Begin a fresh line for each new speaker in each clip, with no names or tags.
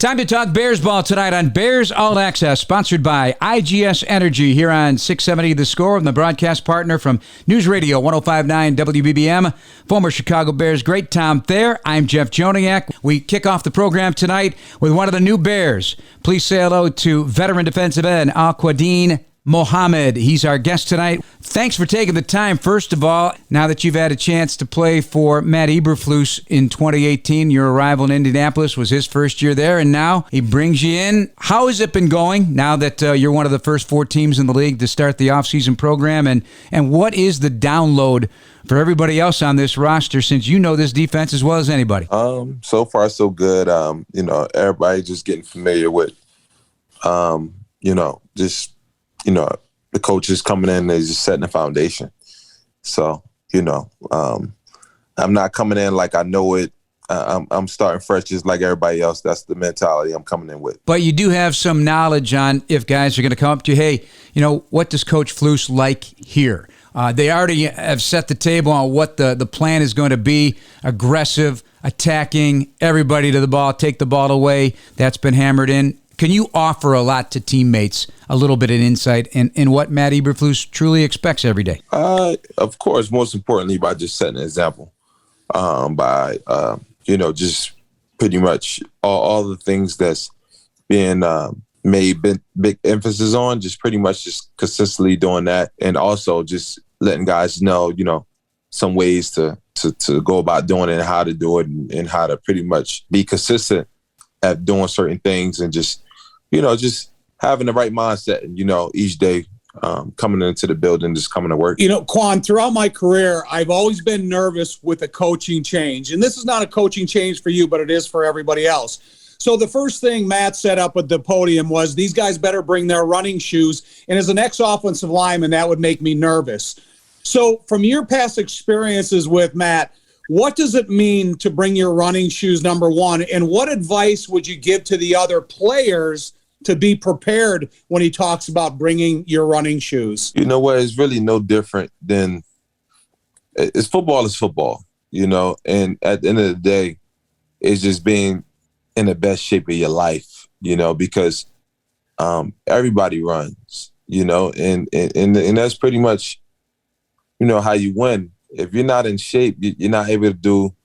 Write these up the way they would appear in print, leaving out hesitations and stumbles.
Time to talk Bears ball tonight on Bears All Access, sponsored by IGS Energy here on 670 The Score, and the broadcast partner from News Radio 1059 WBBM, former Chicago Bears great Tom Thayer. I'm Jeff Joniak. We kick off the program tonight with one of the new Bears. Please say hello to veteran defensive end Al-Quadin Muhammad. He's our guest tonight. Thanks for taking the time, first of all. Now that you've had a chance to play for Matt Eberflus in 2018, your arrival in Indianapolis was his first year there, and now he brings you in. How has it been going now that you're one of the first 4 teams in the league to start the offseason program, and what is the download for everybody else on this roster, since you know this defense as well as anybody?
So far, so good. Everybody just getting familiar with, the coaches coming in, they're just setting the foundation. So, I'm not coming in like I know it. I'm starting fresh just like everybody else. That's the mentality I'm coming in with.
But you do have some knowledge on if guys are going to come up to you, hey, what does Coach Flus like here? They already have set the table on what the plan is going to be: aggressive, attacking, everybody to the ball, take the ball away. That's been hammered in. Can you offer a lot to teammates, a little bit of insight in what Matt Eberflus truly expects every day?
Of course, most importantly, by just setting an example, just pretty much all the things that's being made big emphasis on, just pretty much just consistently doing that, and also just letting guys know, some ways to go about doing it and how to do it, and how to pretty much be consistent at doing certain things, and just having the right mindset, and, each day coming into the building, just coming to work.
Quan, throughout my career, I've always been nervous with a coaching change. And this is not a coaching change for you, but it is for everybody else. So the first thing Matt set up at the podium was these guys better bring their running shoes. And as an ex-offensive lineman, that would make me nervous. So from your past experiences with Matt, what does it mean to bring your running shoes, number one? And what advice would you give to the other players to be prepared when he talks about bringing your running shoes?
You know what? It's really no different than football is football, and at the end of the day, it's just being in the best shape of your life, because everybody runs, and that's pretty much, how you win. If you're not in shape, you're not able to do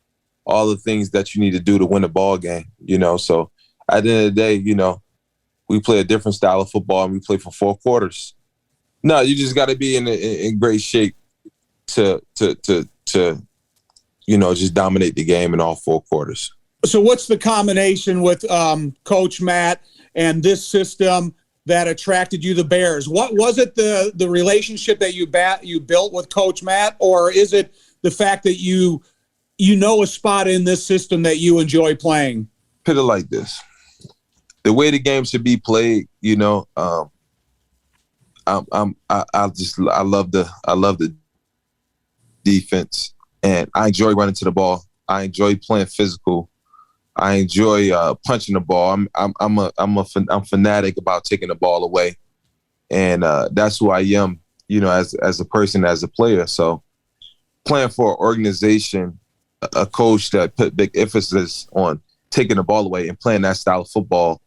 all the things that you need to do to win a ball game, So at the end of the day, we play a different style of football, and we play for 4 quarters. No, you just got to be in great shape to just dominate the game in all 4 quarters.
So what's the combination with Coach Matt and this system that attracted you to the Bears? What was it, the relationship that you built with Coach Matt, or is it the fact that you know a spot in this system that you enjoy playing?
Put it like this: the way the game should be played, I love the defense, and I enjoy running to the ball. I enjoy playing physical. I enjoy punching the ball. I'm fanatic about taking the ball away, and that's who I am, as a person, as a player. So, playing for an organization, a coach that put big emphasis on taking the ball away and playing that style of football,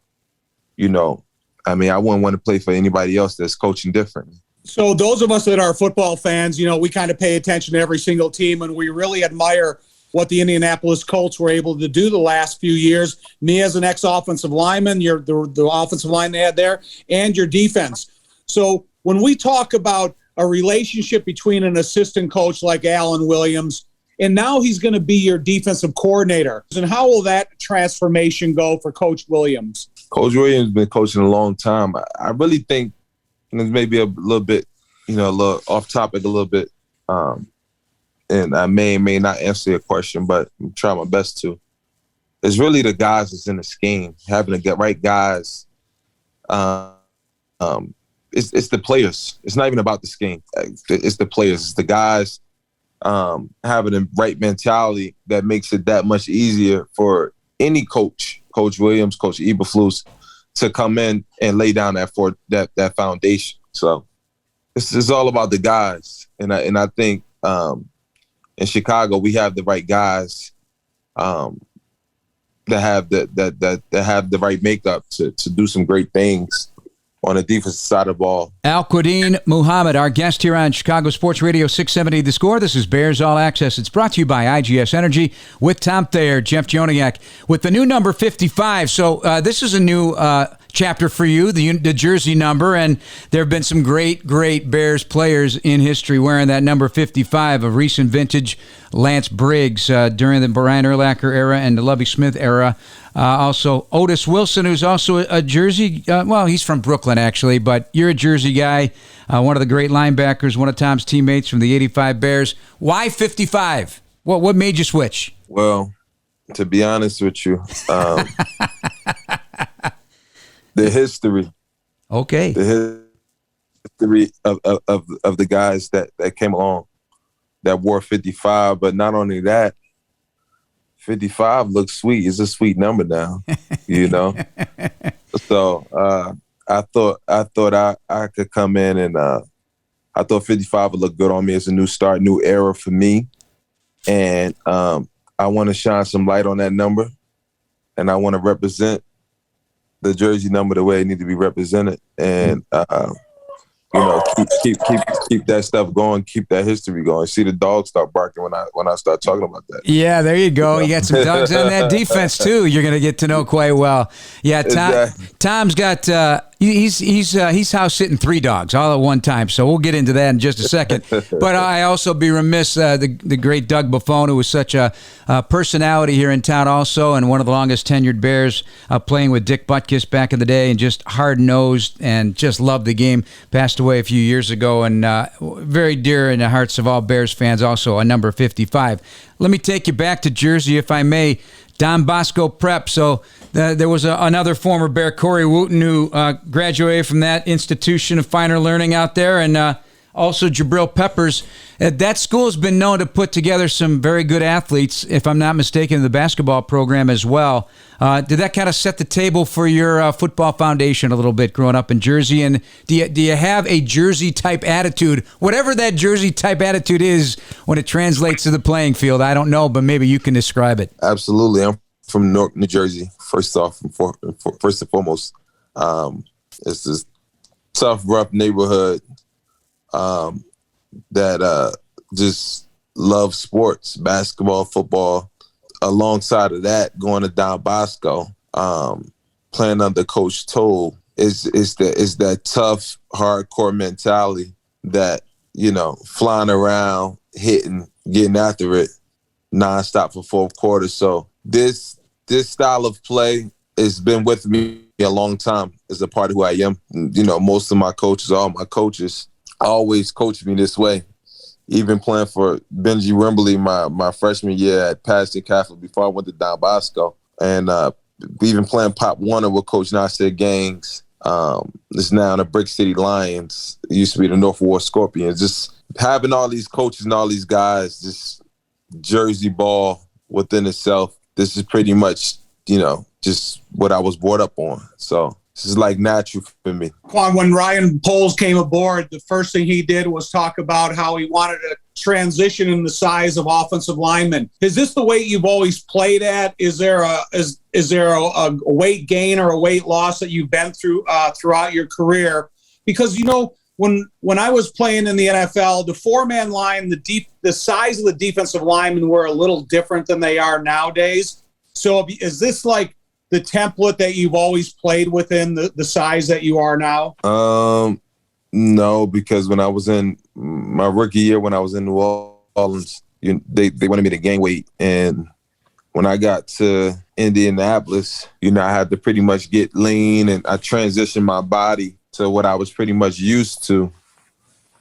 I wouldn't want to play for anybody else that's coaching differently.
So, those of us that are football fans, we kind of pay attention to every single team, and we really admire what the Indianapolis Colts were able to do the last few years. Me as an ex-offensive lineman, the offensive line they had there, and your defense. So when we talk about a relationship between an assistant coach like Alan Williams, and now he's going to be your defensive coordinator, and how will that transformation go for Coach Williams?
Coach Williams has been coaching a long time. I really think, and maybe a little bit, a little off topic a little bit, and I may not answer your question, but I'm trying my best to. It's really the guys that's in the scheme, having to get right guys. It's the players. It's not even about the scheme. It's the players. It's the guys having the right mentality that makes it that much easier for any coach, Coach Williams, Coach Eberflus, to come in and lay down that foundation. So it's all about the guys, and I think. In Chicago, we have the right guys that have that have the right makeup to do some great things on the defensive side of the ball.
Al-Quadin Muhammad, our guest here on Chicago Sports Radio 670 The Score. This is Bears All Access. It's brought to you by IGS Energy with Tom Thayer, Jeff Joniak, with the new number 55. So this is a new chapter for you, the jersey number, and there have been some great Bears players in history wearing that number 55, a recent vintage. Lance Briggs during the Brian Urlacher era and the Lovie Smith era. Also, Otis Wilson, who's also a Jersey. Well, he's from Brooklyn, actually, but you're a Jersey guy, one of the great linebackers, one of Tom's teammates from the 85 Bears. Why 55? What made you switch?
Well, to be honest with you, the history.
Okay.
The history of the guys that came along that wore 55, but not only that, 55 looks sweet. It's a sweet number now, you know. So I thought I could come in and I thought 55 would look good on me. It's a new start, new era for me, and I want to shine some light on that number, and I want to represent the jersey number the way it needs to be represented, and you know, keep that stuff going, keep that history going. See the dogs start barking when I start talking about that.
Yeah, there you go. You got some dogs on that defense too. You're going to get to know quite well. Yeah, Tom's got he's house sitting 3 dogs all at one time. So we'll get into that in just a second. But I also be remiss the great Doug Buffone, who was such a personality here in town, also, and one of the longest tenured Bears, playing with Dick Butkus back in the day, and just hard nosed and just loved the game. Passed away a few years ago, and very dear in the hearts of all Bears fans. Also a number 55. Let me take you back to Jersey, if I may. Don Bosco Prep. So there was another former Bear, Corey Wooten, who graduated from that institution of finer learning out there, and also Jabril Peppers. That school has been known to put together some very good athletes, if I'm not mistaken, in the basketball program as well. Did that kind of set the table for your football foundation a little bit growing up in Jersey? And do you have a Jersey-type attitude, whatever that Jersey-type attitude is, when it translates to the playing field? I don't know, but maybe you can describe it.
Absolutely. I'm from Newark, New Jersey, first and foremost. It's this tough, rough neighborhood that just love sports, basketball, football. Alongside of that, going to Don Bosco, playing under Coach Toll, is that tough, hardcore mentality that, you know, flying around, hitting, getting after it nonstop for 4 quarters. So this style of play has been with me a long time. It's a part of who I am. You know, most of my coaches, all my coaches, always coached me this way. Even playing for Benji Wimberly my freshman year at Paston Catholic before I went to Don Bosco. And even playing Pop Warner with Coach Nasir Gangs. It's now the Brick City Lions. It used to be the North Ward Scorpions. Just having all these coaches and all these guys, just Jersey ball within itself. This is pretty much, you know, just what I was brought up on. So this is like natural for me.
When Ryan Poles came aboard, the first thing he did was talk about how he wanted to transition in the size of offensive linemen. Is this the weight you've always played at? Is there a weight gain or a weight loss that you've been through throughout your career? Because, you know, when I was playing in the NFL, the 4-man line, the size of the defensive linemen were a little different than they are nowadays. So is this like the template that you've always played within, the size that you are now?
No, because when I was in my rookie year, when I was in New Orleans, they wanted me to gain weight. And when I got to Indianapolis, you know, I had to pretty much get lean, and I transitioned my body to what I was pretty much used to.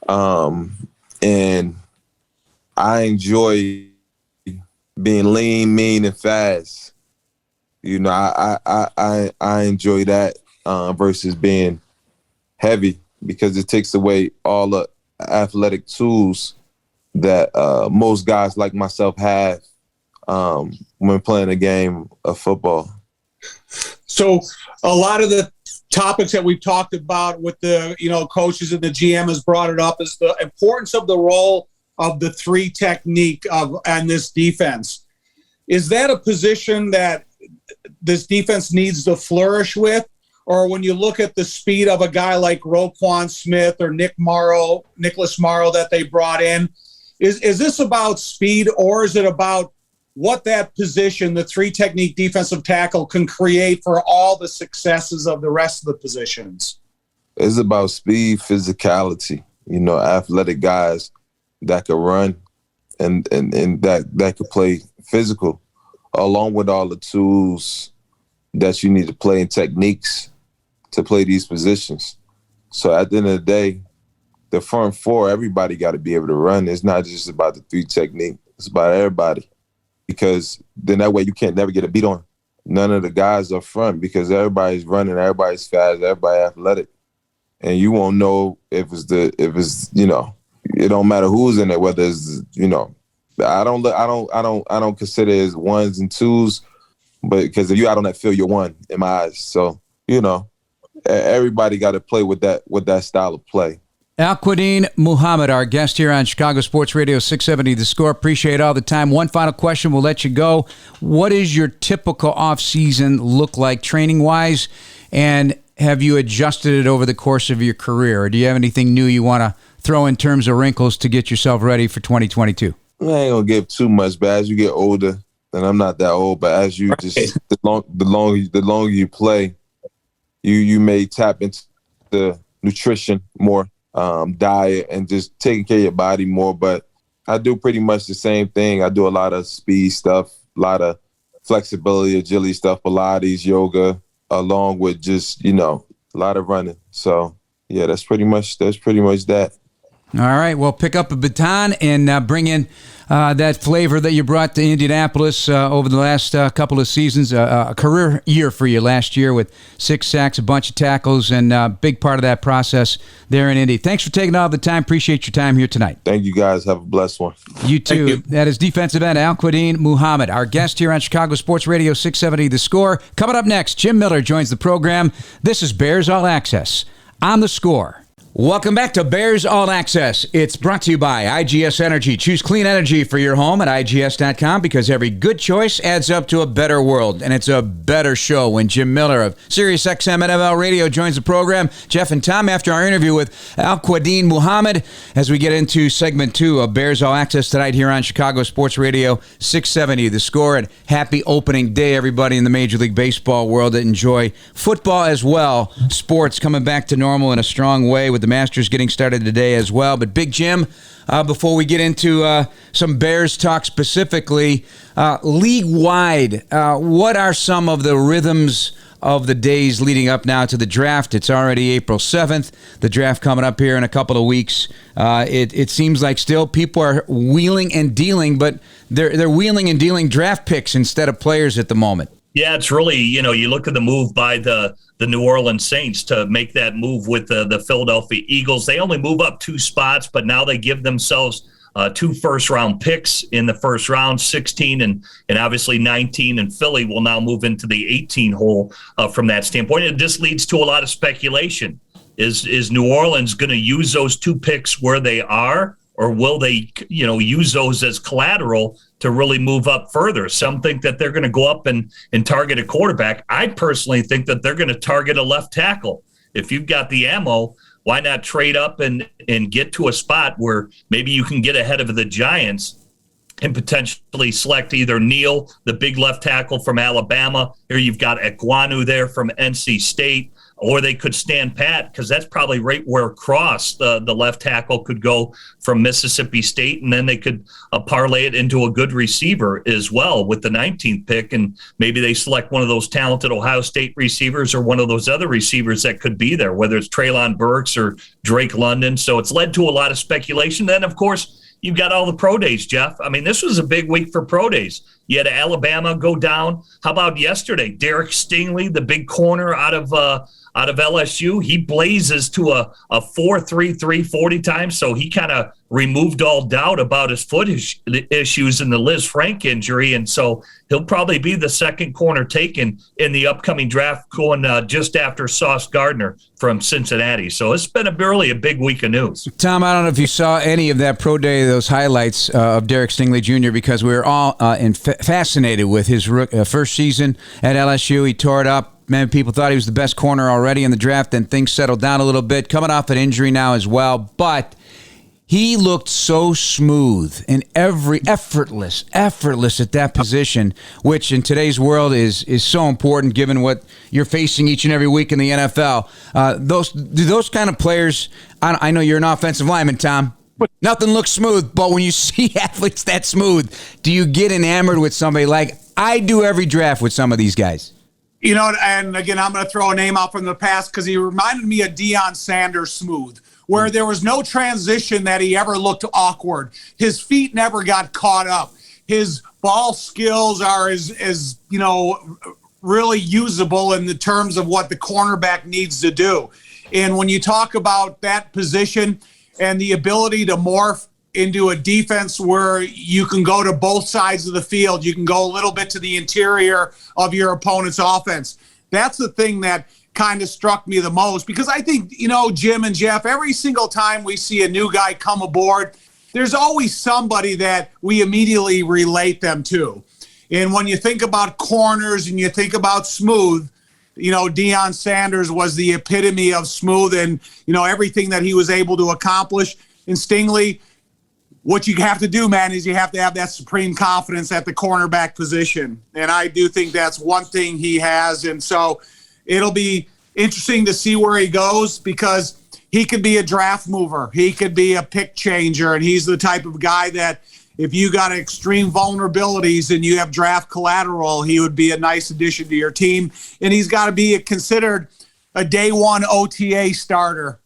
And I enjoy being lean, mean, and fast. You know, I enjoy that versus being heavy, because it takes away all the athletic tools that most guys like myself have when playing a game of football.
So a lot of the topics that we've talked about with the, you know, coaches and the GM has brought it up, is the importance of the role of the 3 technique and this defense. Is that a position that this defense needs to flourish with? Or when you look at the speed of a guy like Roquan Smith or Nicholas Morrow that they brought in, is this about speed, or is it about what that position, the three technique defensive tackle, can create for all the successes of the rest of the positions?
It's about speed, physicality, athletic guys that could run and that could play physical, along with all the tools that you need to play and techniques to play these positions. So at the end of the day, the front four, everybody got to be able to run. It's not just about the three technique. It's about everybody. Because then that way you can't never get a beat on none of the guys up front, because everybody's running, everybody's fast, everybody athletic. And you won't know if it's it don't matter who's in it, whether it's, I don't consider it as ones and twos, but because if you out on that field, you're one in my eyes. So, everybody got to play with that style of play.
AlQuadin Muhammad, our guest here on Chicago Sports Radio 670 The Score. Appreciate all the time. One final question, we'll let you go. What does your typical offseason look like training-wise, and have you adjusted it over the course of your career? Or do you have anything new you want to throw in terms of wrinkles to get yourself ready for 2022?
I ain't going to give too much, but as you get older, and I'm not that old, but as you just, the longer you play, you may tap into the nutrition more, diet, and just taking care of your body more. But I do pretty much the same thing. I do a lot of speed stuff, a lot of flexibility, agility stuff, Pilates, yoga, along with just, a lot of running. So yeah, that's pretty much that.
All right, well, pick up a baton and bring in that flavor that you brought to Indianapolis over the last couple of seasons. A career year for you last year with 6 sacks, a bunch of tackles, and a big part of that process there in Indy. Thanks for taking all the time. Appreciate your time here tonight.
Thank you, guys. Have a blessed one.
You too. You. That is defensive end AlQuadin Muhammad, our guest here on Chicago Sports Radio 670 The Score. Coming up next, Jim Miller joins the program. This is Bears All Access on The Score. Welcome back to Bears All Access. It's brought to you by IGS Energy. Choose clean energy for your home at IGS.com, because every good choice adds up to a better world, and it's a better show when Jim Miller of SiriusXM NFL Radio joins the program. Jeff and Tom, after our interview with AlQuadin Muhammad, as we get into segment 2 of Bears All Access tonight here on Chicago Sports Radio 670 The Score. And happy opening day, everybody in the Major League Baseball world that enjoy football as well. Sports coming back to normal in a strong way, with the Masters getting started today as well. But Big Jim, before we get into some Bears talk specifically, league-wide, what are some of the rhythms of the days leading up now to the draft? It's already April 7th. The draft coming up here in a couple of weeks. It seems like still people are wheeling and dealing, but they're wheeling and dealing draft picks instead of players at the moment.
Yeah, it's really, you look at the move by the New Orleans Saints to make that move with the Philadelphia Eagles. They only move up 2 spots, but now they give themselves 2 first-round picks in the first round, 16 and obviously 19, and Philly will now move into the 18 hole from that standpoint. It just leads to a lot of speculation. Is New Orleans going to use those 2 picks where they are, or will they, use those as collateral to really move up further? Some think that they're going to go up and target a quarterback. I personally think that they're going to target a left tackle. If you've got the ammo, why not trade up and get to a spot where maybe you can get ahead of the Giants and potentially select either Neal, the big left tackle from Alabama, or you've got Ekwonu there from NC State, or they could stand pat, because that's probably right where Cross, the left tackle, could go from Mississippi State, and then they could parlay it into a good receiver as well with the 19th pick, and maybe they select one of those talented Ohio State receivers or one of those other receivers that could be there, whether it's Treylon Burks or Drake London. So it's led to a lot of speculation. Then, of course, you've got all the pro days, Jeff. I mean, this was a big week for pro days. You had Alabama go down. How about yesterday? Derrick Stingley, the big corner out of LSU, he blazes to a 4.33 40 times, so he kind of removed all doubt about his foot issues and the Liz Frank injury, and so he'll probably be the second corner taken in the upcoming draft, going just after Sauce Gardner from Cincinnati. So it's been really a big week of news.
Tom, I don't know if you saw any of that pro day, those highlights of Derrick Stingley Jr., because we were all fascinated with his first season at LSU. He tore it up. Many people thought he was the best corner already in the draft, and things settled down a little bit. Coming off an injury now as well, but he looked so smooth and effortless at that position, which in today's world is so important given what you're facing each and every week in the NFL. Those kind of players, I know you're an offensive lineman, Tom. Nothing looks smooth, but when you see athletes that smooth, do you get enamored with somebody like I do every draft with some of these guys?
You know, and again, I'm going to throw a name out from the past because he reminded me of Deion Sanders smooth, where there was no transition that he ever looked awkward. His feet never got caught up. His ball skills are as really usable in the terms of what the cornerback needs to do. And when you talk about that position and the ability to morph into a defense where you can go to both sides of the field, you can go a little bit to the interior of your opponent's offense. That's the thing that kind of struck me the most, because I think, Jim and Jeff, every single time we see a new guy come aboard, there's always somebody that we immediately relate them to. And when you think about corners and you think about smooth, Deion Sanders was the epitome of smooth and, everything that he was able to accomplish. And Stingley, what you have to do, man, is you have to have that supreme confidence at the cornerback position. And I do think that's one thing he has. And so it'll be interesting to see where he goes, because he could be a draft mover. He could be a pick changer. And he's the type of guy that if you got extreme vulnerabilities and you have draft collateral, he would be a nice addition to your team. And he's got to be considered a day one OTA starter.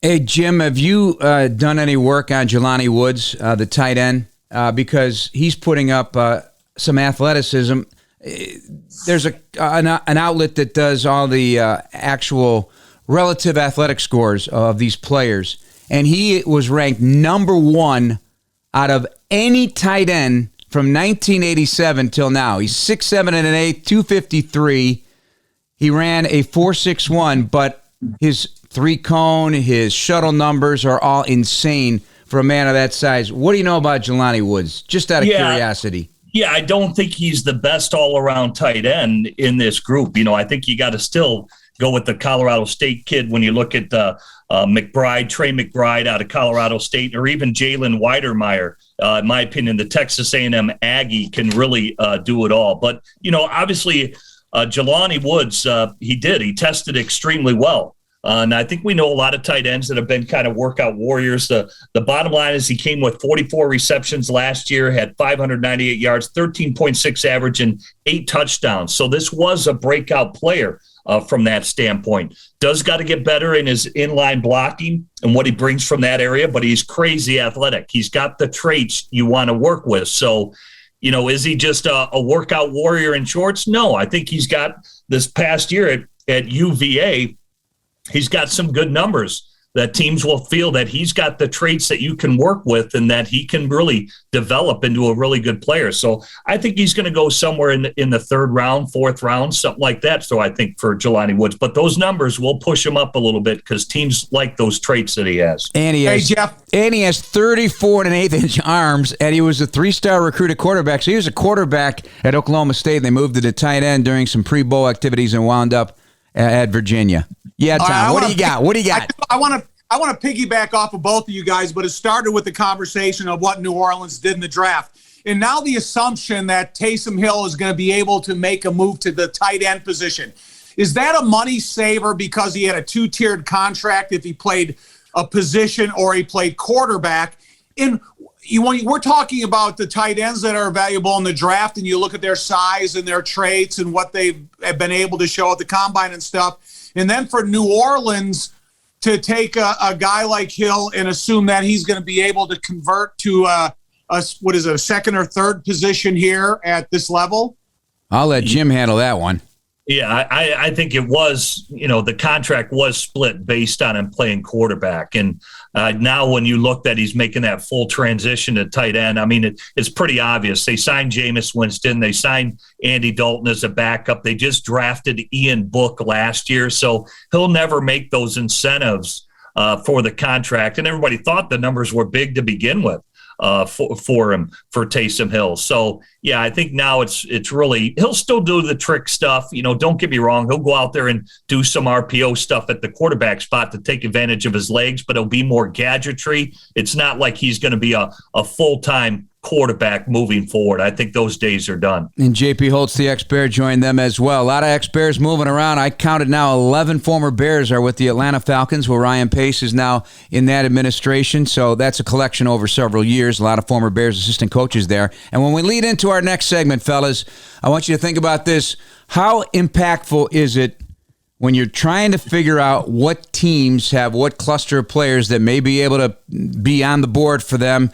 Hey, Jim, have you done any work on Jalen Woods, the tight end? Because he's putting up some athleticism. There's an outlet that does all the actual relative athletic scores of these players, and he was ranked number one out of any tight end from 1987 till now. He's 6'7" and an eighth, 253. He ran a 4.61, but his three-cone, his shuttle numbers are all insane for a man of that size. What do you know about Jalen Woods, just out of curiosity?
Yeah, I don't think he's the best all-around tight end in this group. I think you got to still go with the Colorado State kid when you look at Trey McBride out of Colorado State, or even Jalen Weidermeyer. In my opinion, the Texas A&M Aggie can really do it all. But, obviously, Jalen Woods, he tested extremely well. And I think we know a lot of tight ends that have been kind of workout warriors. The bottom line is he came with 44 receptions last year, had 598 yards, 13.6 average, and 8 touchdowns. So this was a breakout player from that standpoint. Does got to get better in his inline blocking and what he brings from that area, but he's crazy athletic. He's got the traits you want to work with. So, is he just a workout warrior in shorts? No, I think he's got this past year at UVA, he's got some good numbers that teams will feel that he's got the traits that you can work with and that he can really develop into a really good player. So I think he's going to go somewhere in the third round, fourth round, something like that. So I think for Jalen Woods, but those numbers will push him up a little bit because teams like those traits that he has.
And he has 34 and an eighth inch arms, and he was a 3-star recruited quarterback. So he was a quarterback at Oklahoma State, and they moved to the tight end during some pre-bowl activities and wound up at Virginia. Yeah, Tom, what do you got?
I want to piggyback off of both of you guys, but it started with the conversation of what New Orleans did in the draft. And now the assumption that Taysom Hill is going to be able to make a move to the tight end position. Is that a money saver because he had a 2-tiered contract if he played a position or he played quarterback? And when we're talking about the tight ends that are valuable in the draft and you look at their size and their traits and what they've been able to show at the combine and stuff, and then for New Orleans to take a guy like Hill and assume that he's going to be able to convert to a second or third position here at this level?
I'll let Jim handle that one.
Yeah, I think it was, the contract was split based on him playing quarterback. And now when you look that he's making that full transition to tight end, I mean, it's pretty obvious. They signed Jameis Winston. They signed Andy Dalton as a backup. They just drafted Ian Book last year. So he'll never make those incentives for the contract. And everybody thought the numbers were big to begin with. For him, for Taysom Hill. So, yeah, I think now it's really, he'll still do the trick stuff. Don't get me wrong. He'll go out there and do some RPO stuff at the quarterback spot to take advantage of his legs, but it'll be more gadgetry. It's not like he's going to be a full-time quarterback moving forward. I think those days are done.
And JP Holtz, the ex-Bear, joined them as well. A lot of ex-Bears moving around. I counted now 11 former Bears are with the Atlanta Falcons, where Ryan Pace is now in that administration. So that's a collection over several years. A lot of former Bears assistant coaches there. And when we lead into our next segment, fellas, I want you to think about this. How impactful is it when you're trying to figure out what teams have what cluster of players that may be able to be on the board for them,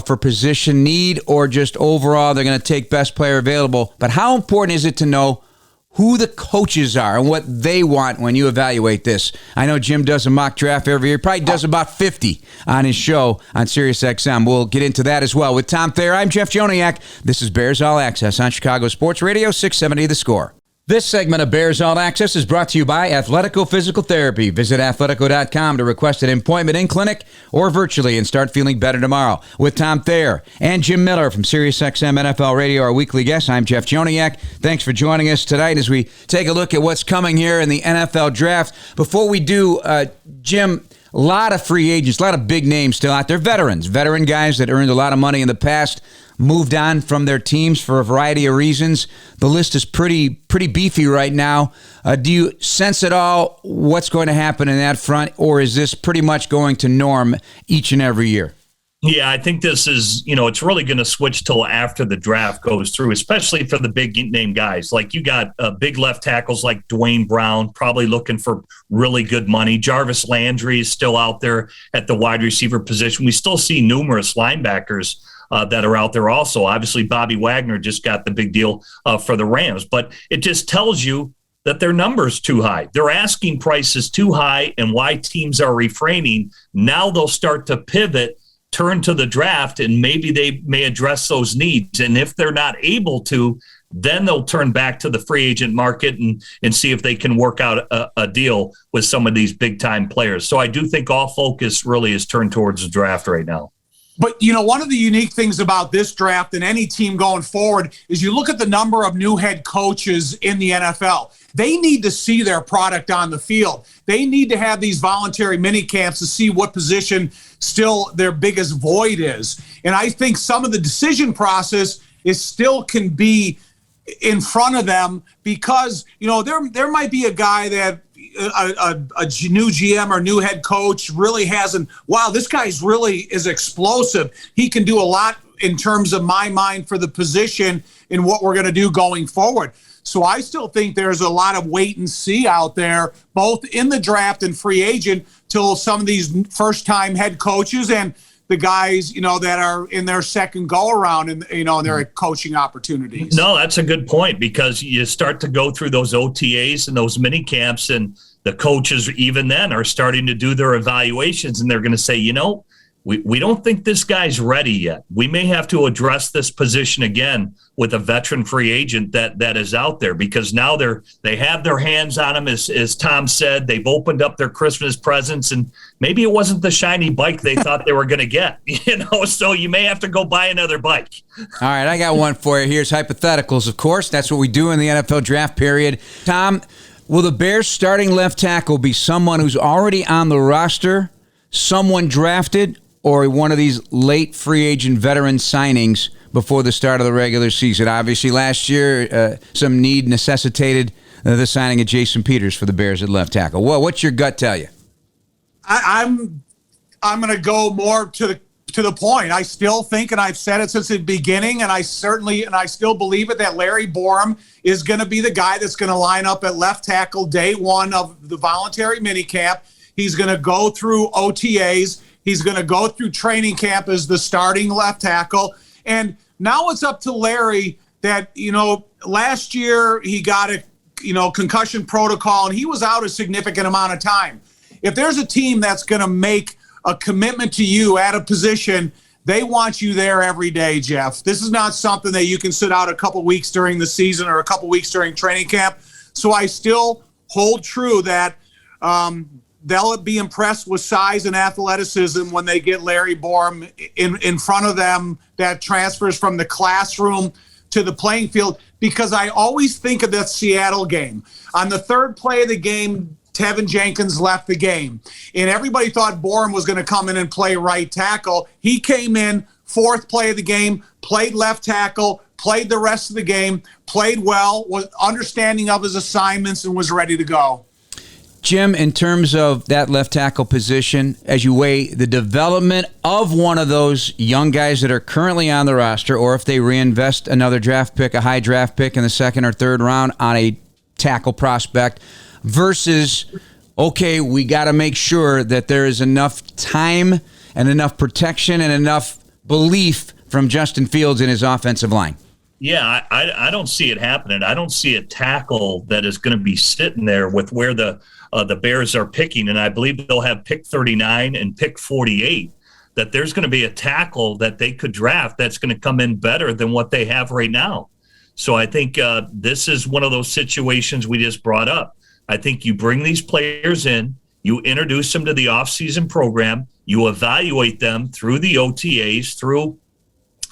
for position need or just overall they're going to take best player available. But how important is it to know who the coaches are and what they want when you evaluate this? I know Jim does a mock draft every year. He probably does about 50 on his show on SiriusXM. We'll get into that as well. With Tom Thayer, I'm Jeff Joniak. This is Bears All Access on Chicago Sports Radio 670 The Score. This segment of Bears All Access is brought to you by Athletico Physical Therapy. Visit athletico.com to request an appointment in clinic or virtually and start feeling better tomorrow. With Tom Thayer and Jim Miller from SiriusXM NFL Radio, our weekly guests, I'm Jeff Joniak. Thanks for joining us tonight as we take a look at what's coming here in the NFL Draft. Before we do, Jim, a lot of free agents, a lot of big names still out there, veteran guys that earned a lot of money in the past, moved on from their teams for a variety of reasons. The list is pretty beefy right now. Do you sense at all what's going to happen in that front, or is this pretty much going to norm each and every year?
Yeah, I think this is, it's really going to switch till after the draft goes through, especially for the big name guys. Like you got big left tackles like Dwayne Brown, probably looking for really good money. Jarvis Landry is still out there at the wide receiver position. We still see numerous linebackers that are out there also. Obviously, Bobby Wagner just got the big deal for the Rams, but it just tells you that their number's too high. Their asking price is too high, and why teams are refraining. Now they'll start to pivot, turn to the draft, and maybe they may address those needs. And if they're not able to, then they'll turn back to the free agent market and see if they can work out a deal with some of these big-time players. So I do think all focus really is turned towards the draft right now.
But, one of the unique things about this draft and any team going forward is you look at the number of new head coaches in the NFL. They need to see their product on the field. They need to have these voluntary mini camps to see what position still their biggest void is. And I think some of the decision process is still can be in front of them because, there might be a guy that a new GM or new head coach really hasn't, wow, this guy's really is explosive. He can do a lot in terms of my mind for the position and what we're going to do going forward. So I still think there's a lot of wait and see out there, both in the draft and free agent, till some of these first-time head coaches and the guys, that are in their second go-around and, in their coaching opportunities.
No, that's a good point because you start to go through those OTAs and those mini camps, and the coaches even then are starting to do their evaluations, and they're going to say, we don't think this guy's ready yet. We may have to address this position again with a veteran free agent that is out there, because now they have their hands on him, as Tom said. They've opened up their Christmas presents, and maybe it wasn't the shiny bike they thought they were going to get. So you may have to go buy another bike.
All right, I got one for you. Here's hypotheticals, of course. That's what we do in the NFL draft period. Tom, will the Bears starting left tackle be someone who's already on the roster, someone drafted, or one of these late free agent veteran signings before the start of the regular season? Obviously, last year, some need necessitated the signing of Jason Peters for the Bears at left tackle. Well, what's your gut tell you?
I'm going to go more to the point. I still think, and I've said it since the beginning, and I still believe it, that Larry Borom is going to be the guy that's going to line up at left tackle day one of the voluntary minicamp. He's going to go through OTAs. He's going to go through training camp as the starting left tackle. And now it's up to Larry that, last year he got a, concussion protocol, and he was out a significant amount of time. If there's a team that's going to make a commitment to you at a position, they want you there every day, Jeff. This is not something that you can sit out a couple weeks during the season or a couple weeks during training camp. So I still hold true that they'll be impressed with size and athleticism when they get Larry Borom in front of them, that transfers from the classroom to the playing field, because I always think of that Seattle game. On the third play of the game, Tevin Jenkins left the game, and everybody thought Borum was going to come in and play right tackle. He came in, fourth play of the game, played left tackle, played the rest of the game, played well, was understanding of his assignments, and was ready to go.
Jim, in terms of that left tackle position, as you weigh the development of one of those young guys that are currently on the roster, or if they reinvest another draft pick, a high draft pick in the second or third round on a tackle prospect, versus, okay, we got to make sure that there is enough time and enough protection and enough belief from Justin Fields in his offensive line.
Yeah, I don't see it happening. I don't see a tackle that is going to be sitting there with where the Bears are picking, and I believe they'll have pick 39 and pick 48, that there's going to be a tackle that they could draft that's going to come in better than what they have right now. So I think this is one of those situations we just brought up. I think you bring these players in, you introduce them to the offseason program, you evaluate them through the OTAs, through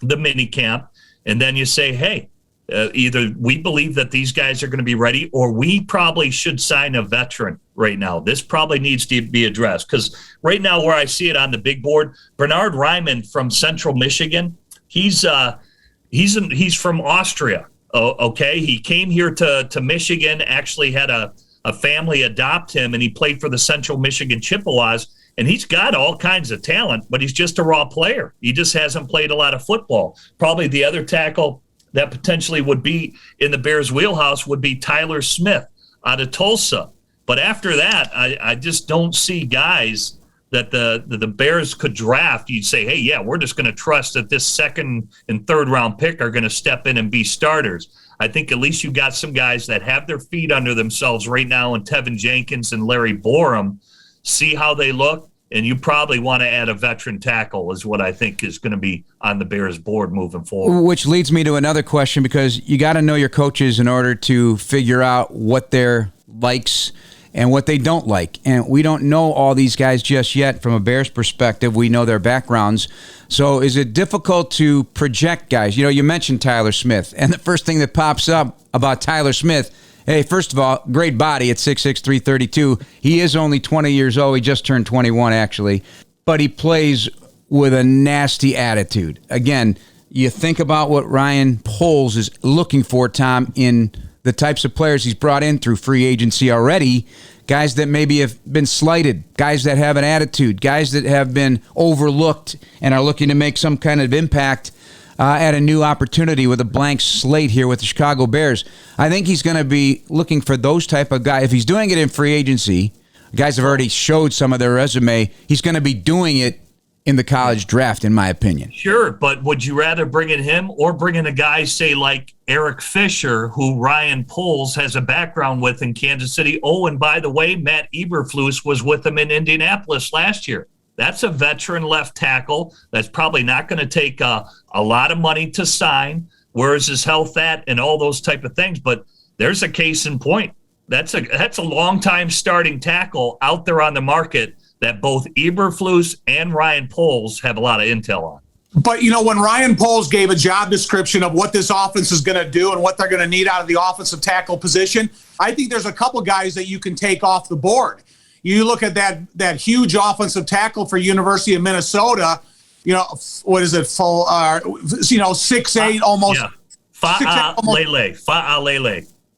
the minicamp, and then you say, hey, either we believe that these guys are going to be ready, or we probably should sign a veteran right now. This probably needs to be addressed, because right now where I see it on the big board, Bernard Ryman from Central Michigan, he's from Austria. Okay, he came here to Michigan, actually had a family adopt him, and he played for the Central Michigan Chippewas, and he's got all kinds of talent, but he's just a raw player. He just hasn't played a lot of football. Probably the other tackle that potentially would be in the Bears' wheelhouse would be Tyler Smith out of Tulsa. But after that, I just don't see guys that the Bears could draft. You'd say, hey, yeah, we're just going to trust that this second and third round pick are going to step in and be starters. I think at least you got some guys that have their feet under themselves right now in Tevin Jenkins and Larry Borum. See how they look, and you probably want to add a veteran tackle is what I think is going to be on the Bears board moving forward.
Which leads me to another question, because you got to know your coaches in order to figure out what their likes and what they don't like. And we don't know all these guys just yet from a Bears perspective. We know their backgrounds. So is it difficult to project guys? You know, you mentioned Tyler Smith, and the first thing that pops up about Tyler Smith, hey, first of all, great body at 6'6", 332. He is only 20 years old. He just turned 21, actually. But he plays with a nasty attitude. Again, you think about what Ryan Poles is looking for, Tom, in the types of players he's brought in through free agency already, guys that maybe have been slighted, guys that have an attitude, guys that have been overlooked and are looking to make some kind of impact at a new opportunity with a blank slate here with the Chicago Bears. I think he's going to be looking for those type of guys. If he's doing it in free agency, guys have already showed some of their resume, he's going to be doing it in the college draft, in my opinion.
Sure, but would you rather bring in him or bring in a guy, say, like Eric Fisher, who Ryan Poles has a background with in Kansas City? Oh, and by the way, Matt Eberflus was with him in Indianapolis last year. That's a veteran left tackle that's probably not going to take a lot of money to sign. Where's his health at and all those type of things? But there's a case in point. That's a long-time starting tackle out there on the market that both Eberflus and Ryan Poles have a lot of intel on.
But, you know, when Ryan Poles gave a job description of what this offense is going to do and what they're going to need out of the offensive tackle position, I think there's a couple guys that you can take off the board. You look at that huge offensive tackle for University of Minnesota, you know, what is it, 6'8", almost. Yeah.
Fa'alele.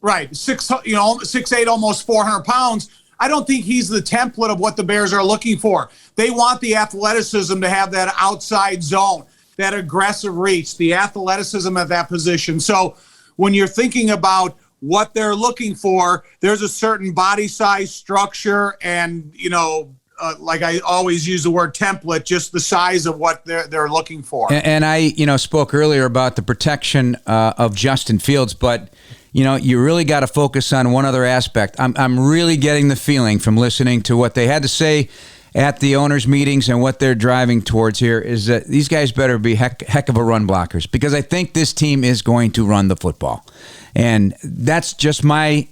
Right, 6'8", almost 400 pounds. I don't think he's the template of what the Bears are looking for. They want the athleticism to have that outside zone, that aggressive reach, the athleticism at that position. So when you're thinking about what they're looking for, there's a certain body size, structure, and, you know, like I always use the word template, just the size of what they're looking for.
And I, spoke earlier about the protection of Justin Fields, but you really got to focus on one other aspect. I'm really getting the feeling from listening to what they had to say at the owners' meetings and what they're driving towards here is that these guys better be heck of a run blockers, because I think this team is going to run the football. And that's just my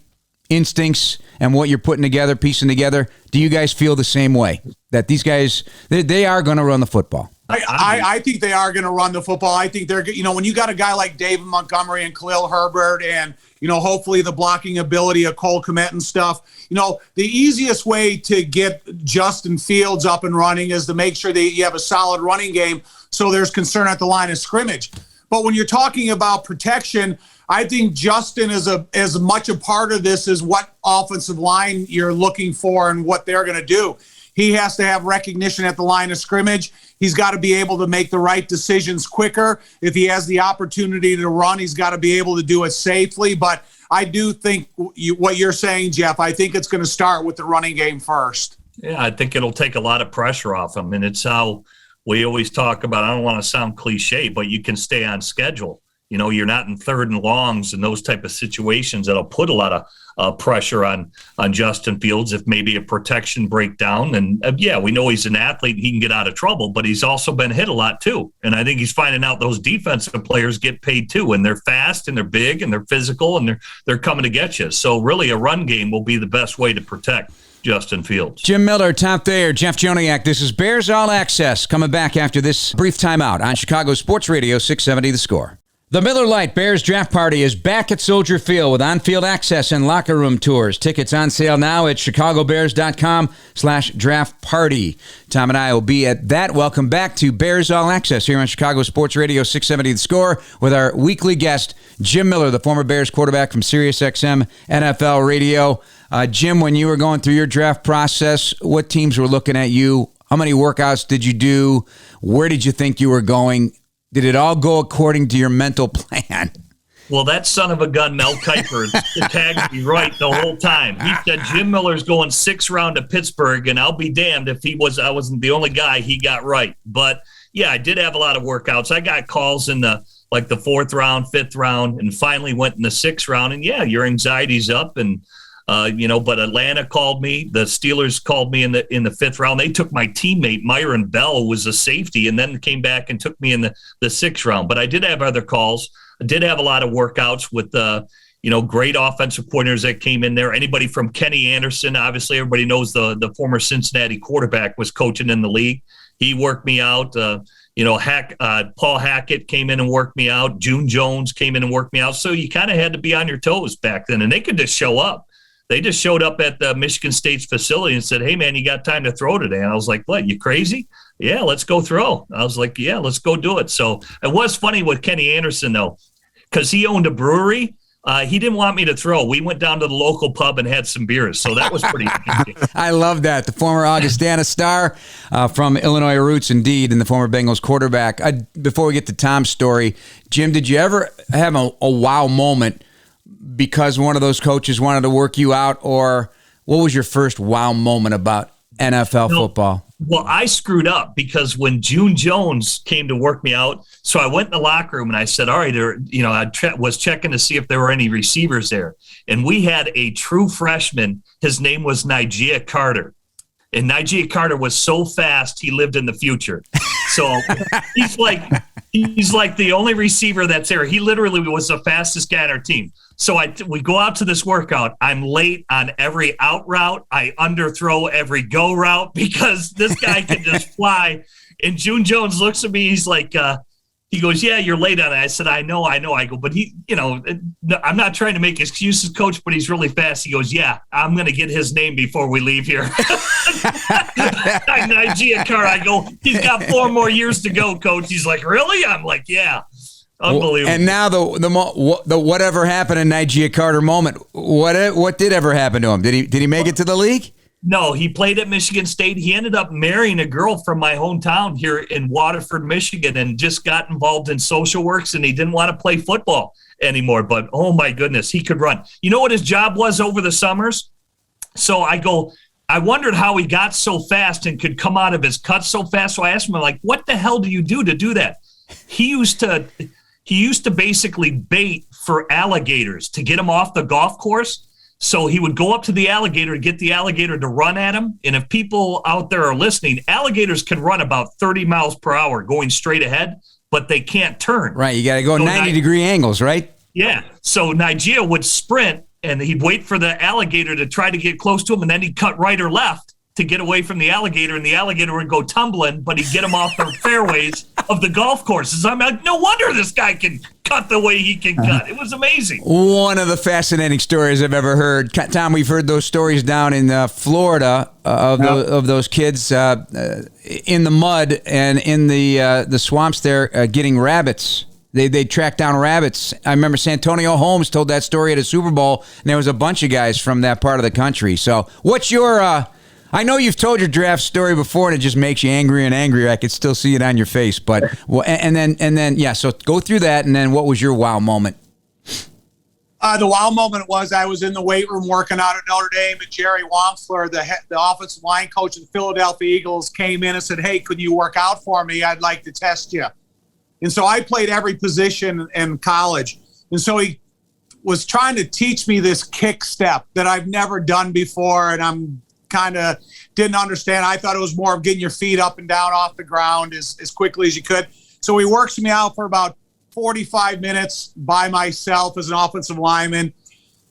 instincts and what you're putting together, piecing together. Do you guys feel the same way? That these guys, they are going to run the football?
I think they are going to run the football. I think they're, when you got a guy like David Montgomery and Khalil Herbert and, hopefully the blocking ability of Cole Kmet and stuff, the easiest way to get Justin Fields up and running is to make sure that you have a solid running game so there's concern at the line of scrimmage. But when you're talking about protection, I think Justin is as much a part of this as what offensive line you're looking for and what they're going to do. He has to have recognition at the line of scrimmage. He's got to be able to make the right decisions quicker. If he has the opportunity to run, he's got to be able to do it safely. But I do think what you're saying, Jeff, I think it's going to start with the running game first.
Yeah, I think it'll take a lot of pressure off him. And it's how we always talk about, I don't want to sound cliche, but you can stay on schedule. You're not in third and longs and those type of situations that'll put a lot of pressure on Justin Fields if maybe a protection breakdown. And we know he's an athlete. He can get out of trouble, but he's also been hit a lot too. And I think he's finding out those defensive players get paid too. And they're fast and they're big and they're physical and they're coming to get you. So really a run game will be the best way to protect Justin Fields.
Jim Miller, Tom Thayer, Jeff Joniak. This is Bears All Access coming back after this brief timeout on Chicago Sports Radio 670 The Score. The Miller Lite Bears Draft Party is back at Soldier Field with on-field access and locker room tours. Tickets on sale now at chicagobears.com/draft party. Tom and I will be at that. Welcome back to Bears All Access here on Chicago Sports Radio 670 The Score with our weekly guest, Jim Miller, the former Bears quarterback from SiriusXM NFL Radio. Jim, when you were going through your draft process, what teams were looking at you? How many workouts did you do? Where did you think you were going? Did it all go according to your mental plan?
Well, that son of a gun, Mel Kiper, tagged me right the whole time. He said Jim Miller's going 6th round to Pittsburgh, and I'll be damned if I wasn't the only guy he got right. But, yeah, I did have a lot of workouts. I got calls in the 4th round, 5th round, and finally went in the 6th round. And, yeah, your anxiety's up, and but Atlanta called me. The Steelers called me in the 5th round. They took my teammate, Myron Bell, who was a safety, and then came back and took me in the 6th round. But I did have other calls. I did have a lot of workouts with, great offensive coordinators that came in there. Anybody from Kenny Anderson, obviously everybody knows the former Cincinnati quarterback was coaching in the league. He worked me out. Paul Hackett came in and worked me out. June Jones came in and worked me out. So you kind of had to be on your toes back then, and they could just show up. They just showed up at the Michigan State's facility and said, "Hey, man, you got time to throw today?" And I was like, "What, you crazy?" "Yeah, let's go throw." I was like, "Yeah, let's go do it." So it was funny with Kenny Anderson, though, because he owned a brewery. He didn't want me to throw. We went down to the local pub and had some beers. So that was pretty interesting.
I love that. The former Augustana star from Illinois roots, indeed, and the former Bengals quarterback. Before we get to Tom's story, Jim, did you ever have a wow moment because one of those coaches wanted to work you out, or what was your first wow moment about NFL football?
Well, I screwed up because when June Jones came to work me out, so I went in the locker room and I said, all right, I was checking to see if there were any receivers there. And we had a true freshman. His name was Nigel Carter. And Nigel Carter was so fast, he lived in the future. So he's like the only receiver that's there. He literally was the fastest guy on our team. So we go out to this workout. I'm late on every out route. I underthrow every go route because this guy can just fly. And June Jones looks at me. He's like, he goes, "Yeah, you're late on it." I said, I know. I go, but I'm not trying to make excuses, coach, but he's really fast. He goes, "Yeah, I'm going to get his name before we leave here." Nigel Carter. I go, "He's got 4 more years to go, coach." He's like, "Really?" I'm like, "Yeah." Unbelievable.
And now the whatever happened in Nigel Carter moment. What did ever happen to him? Did he make it to the league?
No, he played at Michigan State. He ended up marrying a girl from my hometown here in Waterford, Michigan, and just got involved in social works, and he didn't want to play football anymore. But, oh, my goodness, he could run. You know what his job was over the summers? So I wondered how he got so fast and could come out of his cut so fast. So I asked him, like, what the hell do you do to do that? He used to basically bait for alligators to get him off the golf course. So he would go up to the alligator to get the alligator to run at him. And if people out there are listening, alligators can run about 30 miles per hour going straight ahead, but they can't turn.
Right. You got to go 90-degree angles, right?
Yeah. So Nigel would sprint, and he'd wait for the alligator to try to get close to him, and then he'd cut right or left. to get away from the alligator, and the alligator would go tumbling, but he'd get him off the fairways of the golf courses. I'm like, no wonder this guy can cut the way he can cut. It was amazing.
One of the fascinating stories I've ever heard. Tom, we've heard those stories down in Florida of those kids in the mud and in the swamps there getting rabbits. They tracked down rabbits. I remember Santonio Holmes told that story at a Super Bowl, and there was a bunch of guys from that part of the country. So what's your I know you've told your draft story before, and it just makes you angrier and angrier. I could still see it on your face. But and then yeah. So go through that, and then what was your wow moment?
The wow moment was I was in the weight room working out at Notre Dame, and Jerry Wamsler, the offensive line coach of the Philadelphia Eagles, came in and said, "Hey, could you work out for me? I'd like to test you." And so I played every position in college, and so he was trying to teach me this kick step that I've never done before, and I'm kind of didn't understand. I thought it was more of getting your feet up and down off the ground as quickly as you could. So he works me out for about 45 minutes by myself as an offensive lineman.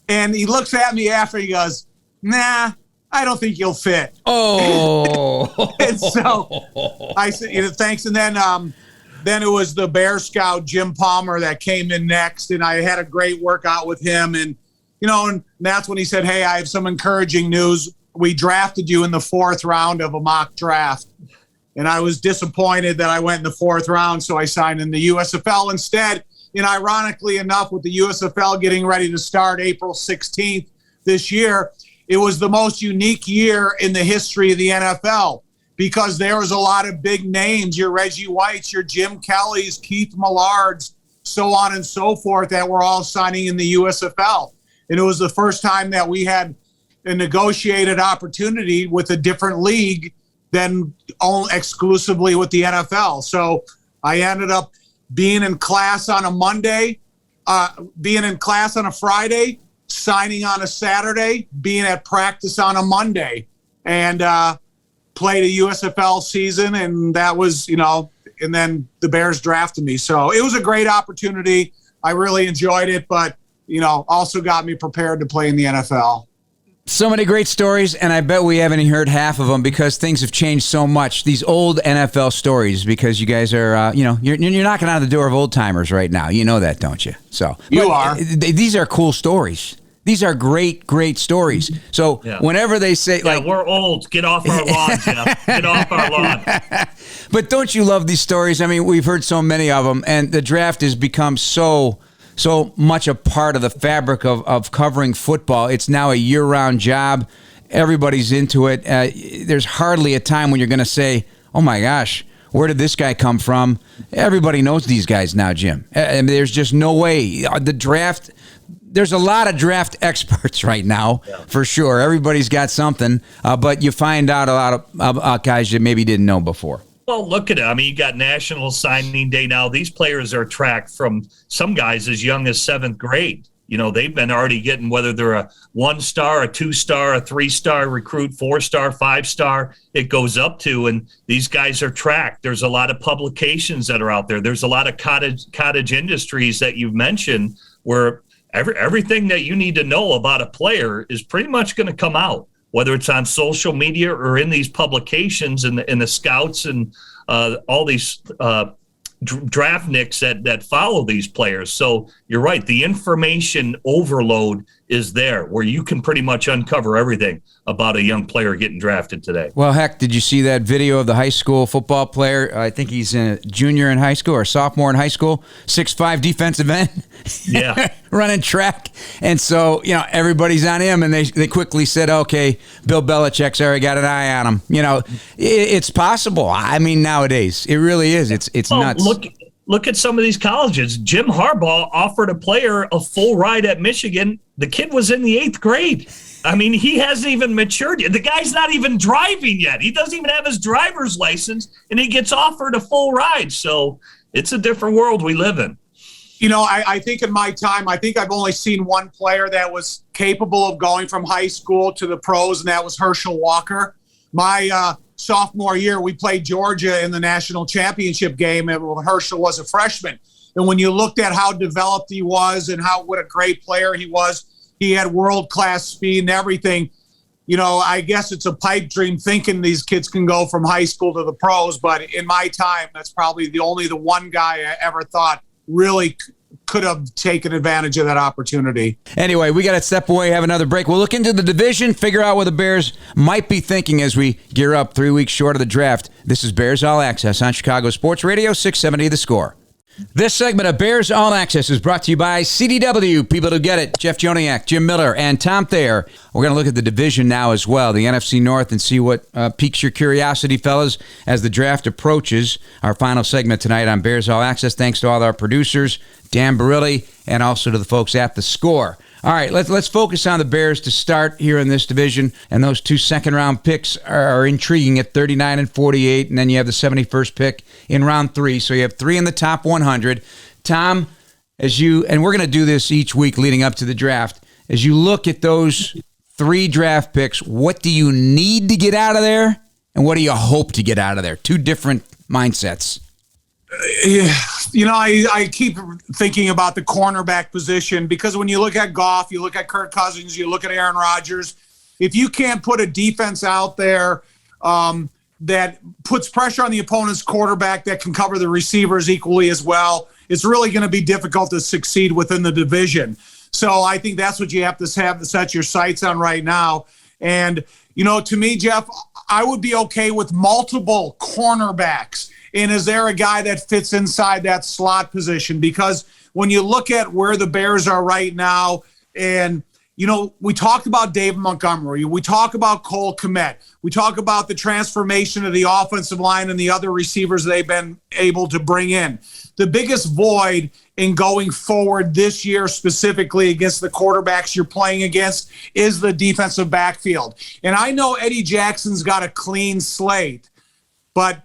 And he looks at me after, he goes, "Nah, I don't think you'll fit."
Oh.
And so I said, "Thanks." And then it was the Bear Scout, Jim Palmer, that came in next. And I had a great workout with him. And, and that's when he said, "Hey, I have some encouraging news. We drafted you in the 4th round of a mock draft." And I was disappointed that I went in the 4th round, so I signed in the USFL instead. And ironically enough, with the USFL getting ready to start April 16th this year, it was the most unique year in the history of the NFL because there was a lot of big names, your Reggie Whites, your Jim Kellys, Keith Millards, so on and so forth, that were all signing in the USFL. And it was the first time that we had a negotiated opportunity with a different league than exclusively with the NFL. So I ended up being in class on a Monday, being in class on a Friday, signing on a Saturday, being at practice on a Monday, and played a USFL season. And that was, and then the Bears drafted me. So it was a great opportunity. I really enjoyed it, but, also got me prepared to play in the NFL.
So many great stories, and I bet we haven't heard half of them because things have changed so much. These old NFL stories, because you guys are, you're knocking on the door of old timers right now. You know that, don't you? So
you are.
These are cool stories. These are great, great stories. So whenever they say,
we're old, get off our lawn, Jeff. Get off our lawn.
But don't you love these stories? I mean, we've heard so many of them, and the draft has become so much a part of the fabric of covering football. It's now a year-round job. Everybody's into it. There's hardly a time when you're going to say, "Oh my gosh, where did this guy come from?" Everybody knows these guys now, Jim. And there's just no way. The draft, there's a lot of draft experts right now, for sure. Everybody's got something, but you find out a lot of guys you maybe didn't know before.
Well, look at it. I mean, you got National Signing Day now. These players are tracked from some guys as young as 7th grade. They've been already getting, whether they're a 1-star, a 2-star, a 3-star recruit, 4-star, 5-star, it goes up to, and these guys are tracked. There's a lot of publications that are out there. There's a lot of cottage industries that you've mentioned where everything that you need to know about a player is pretty much going to come out, whether it's on social media or in these publications and the scouts and all these draftniks that follow these players. So you're right. The information overload is there where you can pretty much uncover everything about a young player getting drafted today.
Well, heck, did you see that video of the high school football player? I think he's a junior in high school or sophomore in high school, 6'5" defensive end.
Yeah.
Running track. And so, everybody's on him, and they quickly said, "Okay, Bill Belichick's already got an eye on him." It's possible. I mean, nowadays, it really is. It's nuts.
Look at some of these colleges. Jim Harbaugh offered a player a full ride at Michigan. The kid was in the 8th grade. I mean, he hasn't even matured yet. The guy's not even driving yet. He doesn't even have his driver's license, and he gets offered a full ride. So it's a different world we live in.
I think in my time, I think I've only seen one player that was capable of going from high school to the pros, and that was Herschel Walker. My sophomore year, we played Georgia in the national championship game, and when Herschel was a freshman. And when you looked at how developed he was and what a great player he was, he had world-class speed and everything. I guess it's a pipe dream thinking these kids can go from high school to the pros. But in my time, that's probably the one guy I ever thought really could have taken advantage of that opportunity.
Anyway, we got to step away, have another break. We'll look into the division, figure out what the Bears might be thinking as we gear up 3 weeks short of the draft. This is Bears All Access on Chicago Sports Radio, 670 The Score. This segment of Bears All Access is brought to you by CDW, people who get it. Jeff Joniak, Jim Miller, and Tom Thayer. We're going to look at the division now as well, the NFC North, and see what piques your curiosity, fellas, as the draft approaches. Our final segment tonight on Bears All Access, thanks to all our producers, Dan Barilli, and also to the folks at The Score. All right, let's focus on the Bears to start here in this division, and those 2 second-round picks are intriguing at 39 and 48, and then you have the 71st pick in round 3, so you have 3 in the top 100. Tom, and we're going to do this each week leading up to the draft, as you look at those 3 draft picks, what do you need to get out of there, and what do you hope to get out of there? 2 different mindsets.
I keep thinking about the cornerback position because when you look at Goff, you look at Kirk Cousins, you look at Aaron Rodgers, if you can't put a defense out there that puts pressure on the opponent's quarterback that can cover the receivers equally as well, it's really going to be difficult to succeed within the division. So I think that's what you have to set your sights on right now. And, to me, Jeff, I would be okay with multiple cornerbacks. And is there a guy that fits inside that slot position? Because when you look at where the Bears are right now, and, we talked about David Montgomery, we talk about Cole Kmet, we talk about the transformation of the offensive line and the other receivers they've been able to bring in. The biggest void in going forward this year, specifically against the quarterbacks you're playing against, is the defensive backfield. And I know Eddie Jackson's got a clean slate, but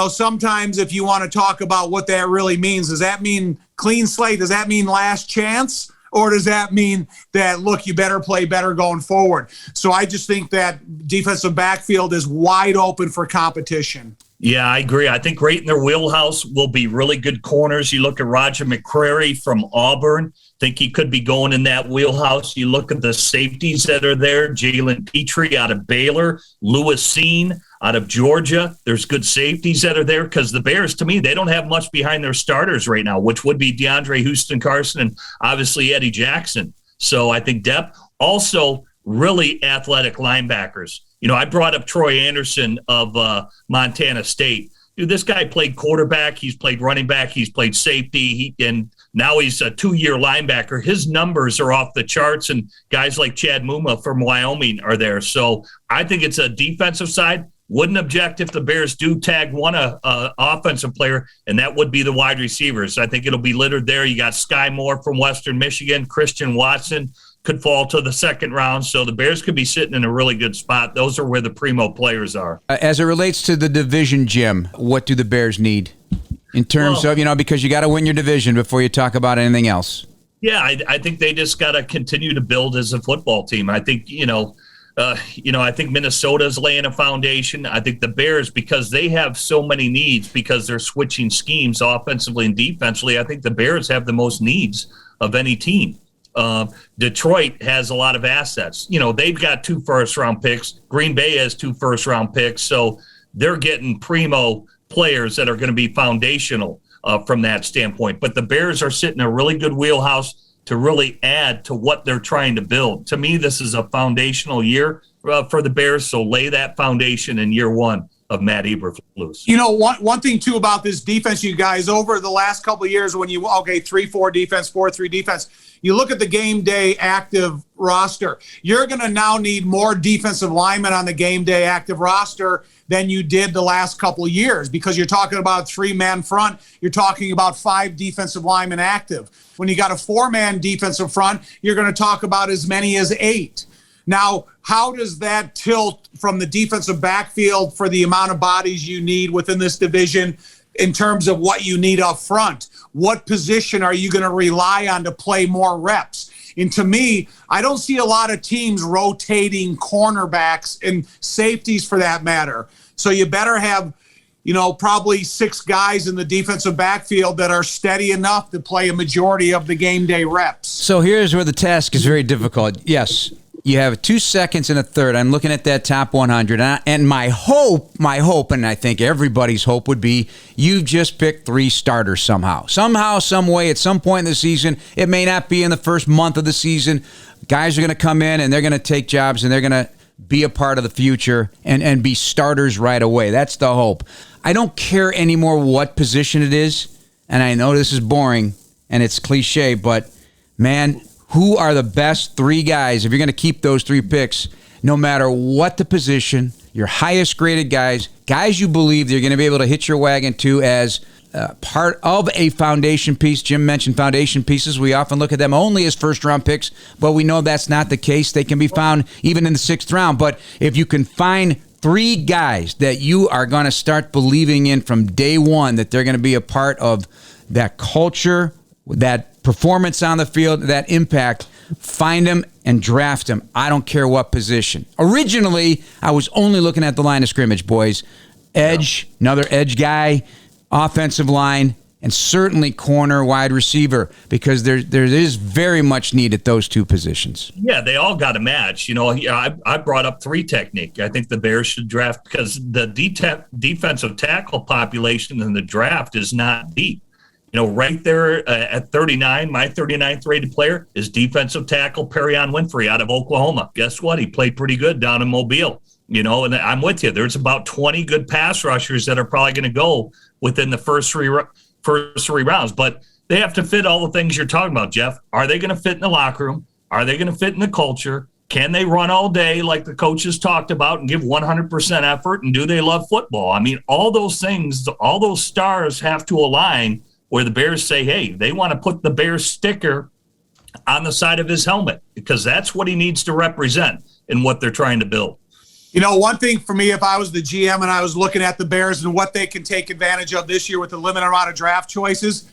sometimes if you want to talk about what that really means, does that mean clean slate? Does that mean last chance? Or does that mean that, look, you better play better going forward? So I just think that defensive backfield is wide open for competition.
Yeah, I agree. I think right in their wheelhouse will be really good corners. You look at Roger McCreary from Auburn. Think he could be going in that wheelhouse. You look at the safeties that are there. Jalen Petrie out of Baylor. Lewis Seen out of Georgia. There's good safeties that are there because the Bears, to me, they don't have much behind their starters right now, which would be DeAndre Houston Carson and obviously Eddie Jackson. So I think depth. Also, really athletic linebackers. I brought up Troy Anderson of Montana State. Dude, this guy played quarterback. He's played running back. He's played safety. And now he's a 2-year linebacker. His numbers are off the charts, and guys like Chad Muma from Wyoming are there. So I think it's a defensive side. Wouldn't object if the Bears do tag one offensive player, and that would be the wide receivers. I think it'll be littered there. You got Sky Moore from Western Michigan, Christian Watson could fall to the second round. So the Bears could be sitting in a really good spot. Those are where the primo players are.
As it relates to the division, Jim, what do the Bears need in terms of, because you got to win your division before you talk about anything else?
Yeah, I think they just got to continue to build as a football team. I think, I think Minnesota's laying a foundation. I think the Bears, because they have so many needs, because they're switching schemes offensively and defensively, I think the Bears have the most needs of any team. Detroit has a lot of assets. They've got 2 first-round picks. Green Bay has 2 first-round picks. So they're getting primo players that are going to be foundational from that standpoint. But the Bears are sitting in a really good wheelhouse to really add to what they're trying to build. To me, this is a foundational year for the Bears. So lay that foundation in year 1 of Matt Eberflus.
One thing too about this defense, you guys, over the last couple of years, when 3-4 defense, 4-3 defense, you look at the game day active roster, you're going to now need more defensive linemen on the game day active roster than you did the last couple of years, because you're talking about a 3-man front. You're talking about 5 defensive linemen active. When you got a 4-man defensive front, you're going to talk about as many as 8. Now, how does that tilt from the defensive backfield for the amount of bodies you need within this division in terms of what you need up front? What position are you going to rely on to play more reps? And to me, I don't see a lot of teams rotating cornerbacks and safeties for that matter. So you better have, probably 6 guys in the defensive backfield that are steady enough to play a majority of the game day reps.
So here's where the task is very difficult. Yes, You have 2 seconds and a third. I'm looking at that top 100. And my hope, and I think everybody's hope would be you just pick 3 starters somehow. Somehow, some way, at some point in the season. It may not be in the first month of the season. Guys are going to come in and they're going to take jobs and they're going to be a part of the future and be starters right away. That's the hope. I don't care anymore what position it is. And I know this is boring and it's cliche, but man, who are the best 3 guys, if you're going to keep those 3 picks, no matter what the position, your highest graded guys you believe they're going to be able to hitch your wagon to as part of a foundation piece. Jim mentioned foundation pieces. We often look at them only as first-round picks, but we know that's not the case. They can be found even in the 6th round. But if you can find 3 guys that you are going to start believing in from day one, that they're going to be a part of that culture, that performance on the field, that impact, find them and draft them. I don't care what position. Originally, I was only looking at the line of scrimmage, boys. Edge, another edge guy, offensive line, and certainly corner, wide receiver, because there is very much need at those 2 positions.
Yeah, they all got a match. I brought up 3 technique. I think the Bears should draft because the defensive tackle population in the draft is not deep. Right there at 39, my 39th rated player is defensive tackle Perion Winfrey out of Oklahoma. Guess what? He played pretty good down in Mobile. And I'm with you. There's about 20 good pass rushers that are probably going to go within the first three rounds. But they have to fit all the things you're talking about, Jeff. Are they going to fit in the locker room? Are they going to fit in the culture? Can they run all day like the coaches talked about and give 100% effort? And do they love football? I mean, all those things, all those stars have to align where the Bears say, hey, they want to put the Bears sticker on the side of his helmet because that's what he needs to represent in what they're trying to build.
One thing for me, if I was the GM and I was looking at the Bears and what they can take advantage of this year with the limited amount of draft choices,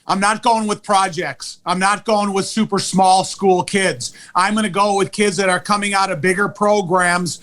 I'm not going with projects. I'm not going with super small school kids. I'm going to go with kids that are coming out of bigger programs,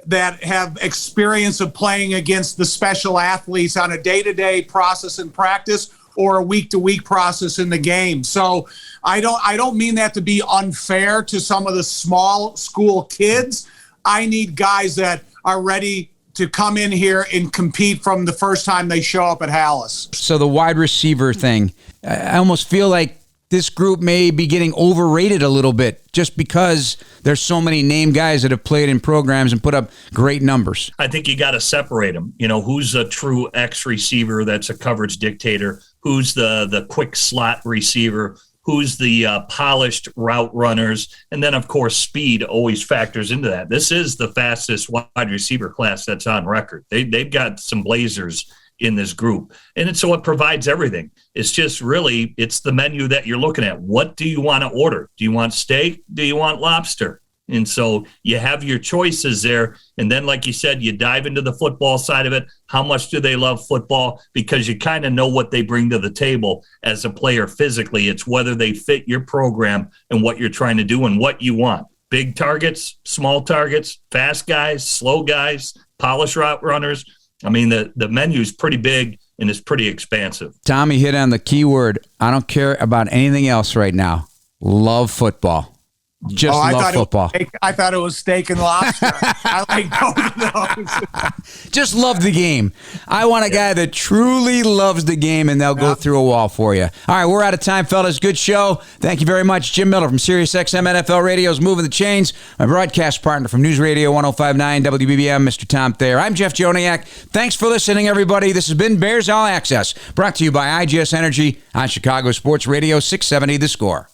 that have experience of playing against the special athletes on a day-to-day process in practice or a week-to-week process in the game. So I don't mean that to be unfair to some of the small school kids. I need guys that are ready to come in here and compete from the first time they show up at Hallis.
So the wide receiver thing, I almost feel like this group may be getting overrated a little bit just because there's so many named guys that have played in programs and put up great numbers.
I think you got to separate them. Who's a true X receiver that's a coverage dictator? Who's the quick slot receiver? Who's the polished route runners? And then, of course, speed always factors into that. This is the fastest wide receiver class that's on record. They've got some blazers in this group. And so it provides everything. It's just really, it's the menu that you're looking at. What do you want to order? Do you want steak? Do you want lobster? And so you have your choices there. And then, like you said, you dive into the football side of it. How much do they love football? Because you kind of know what they bring to the table as a player physically. It's whether they fit your program and what you're trying to do and what you want. Big targets, small targets, fast guys, slow guys, polished route runners. I mean, the menu is pretty big and it's pretty expansive.
Tommy hit on the key word. I don't care about anything else right now. Love football. Love football.
I thought it was steak and lobster. I like both of those.
Just love the game. I want a guy that truly loves the game, and they'll go through a wall for you. All right, we're out of time, fellas. Good show. Thank you very much. Jim Miller from SiriusXM NFL Radio's Moving the Chains. My broadcast partner from News Radio 105.9 WBBM, Mr. Tom Thayer. I'm Jeff Joniak. Thanks for listening, everybody. This has been Bears All Access, brought to you by IGS Energy on Chicago Sports Radio 670 The Score.